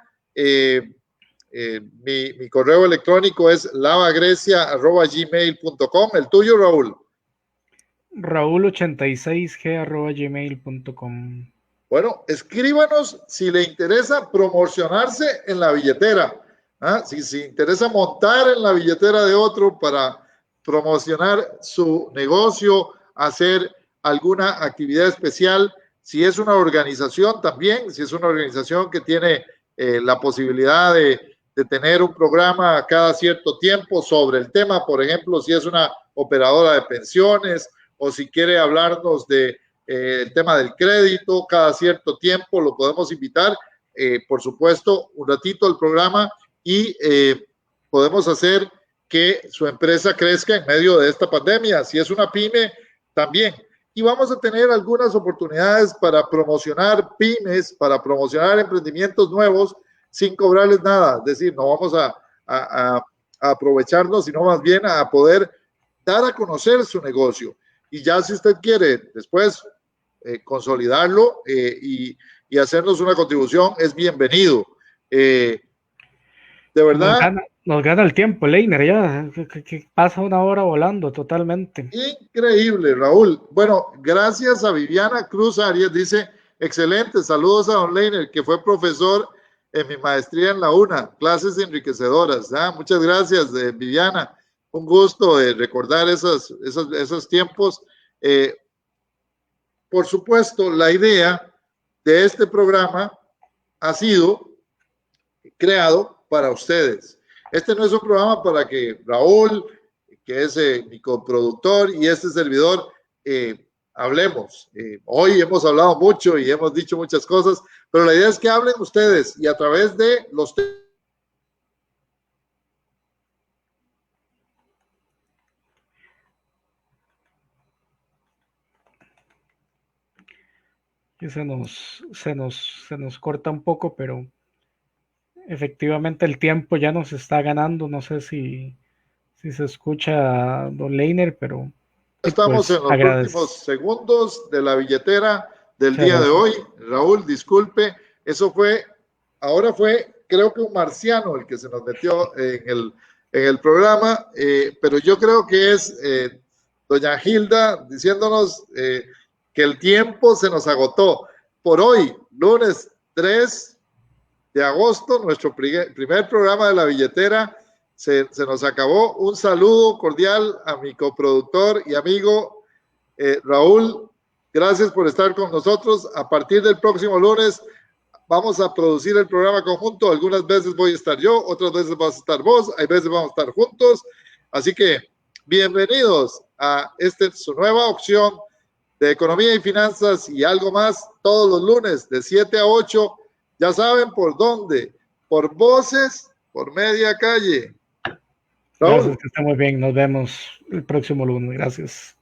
Mi correo electrónico es lavagrecia@gmail.com. El tuyo, Raúl. Raúl86g@gmail.com. Bueno, escríbanos si le interesa promocionarse en la billetera. Si interesa montar en la billetera de otro para promocionar su negocio, hacer alguna actividad especial, si es una organización también, si es una organización que tiene la posibilidad de tener un programa cada cierto tiempo sobre el tema, por ejemplo, si es una operadora de pensiones o si quiere hablarnos de el tema del crédito, cada cierto tiempo lo podemos invitar, por supuesto, un ratito al programa y podemos hacer que su empresa crezca en medio de esta pandemia. Si es una pyme, también. Y vamos a tener algunas oportunidades para promocionar pymes, para promocionar emprendimientos nuevos sin cobrarles nada. Es decir, no vamos a aprovecharnos, sino más bien a poder dar a conocer su negocio. Y ya si usted quiere después consolidarlo y hacernos una contribución, es bienvenido. De verdad. Nos gana el tiempo, Leiner, ya que pasa una hora volando totalmente. Increíble, Raúl. Bueno, gracias a Viviana Cruz Arias, dice, excelente, saludos a don Leiner, que fue profesor en mi maestría en la UNA, clases enriquecedoras. Muchas gracias, Viviana. Un gusto recordar esos tiempos. Por supuesto, la idea de este programa ha sido creado para ustedes. Este no es un programa para que Raúl, que es mi coproductor, y este servidor hablemos. Hoy hemos hablado mucho y hemos dicho muchas cosas, pero la idea es que hablen ustedes y a través de los temas. Y se nos corta un poco, pero efectivamente el tiempo ya nos está ganando. No sé si se escucha don Leiner, pero Estamos pues en los agradezco. últimos segundos de la billetera del Muchas día de gracias. hoy. Raúl, disculpe, ahora fue, creo que un marciano el que se nos metió en el programa, pero yo creo que es doña Gilda diciéndonos que el tiempo se nos agotó. Por hoy, lunes 3 de agosto, nuestro primer programa de la billetera se nos acabó. Un saludo cordial a mi coproductor y amigo Raúl. Gracias por estar con nosotros. A partir del próximo lunes vamos a producir el programa conjunto. Algunas veces voy a estar yo, otras veces vas a estar vos, hay veces vamos a estar juntos. Así que bienvenidos a su nueva opción de economía y finanzas y algo más todos los lunes de 7 a 8. Ya saben por dónde, por Voces, por Media Calle. Raúl. Gracias, que está muy bien. Nos vemos el próximo lunes. Gracias.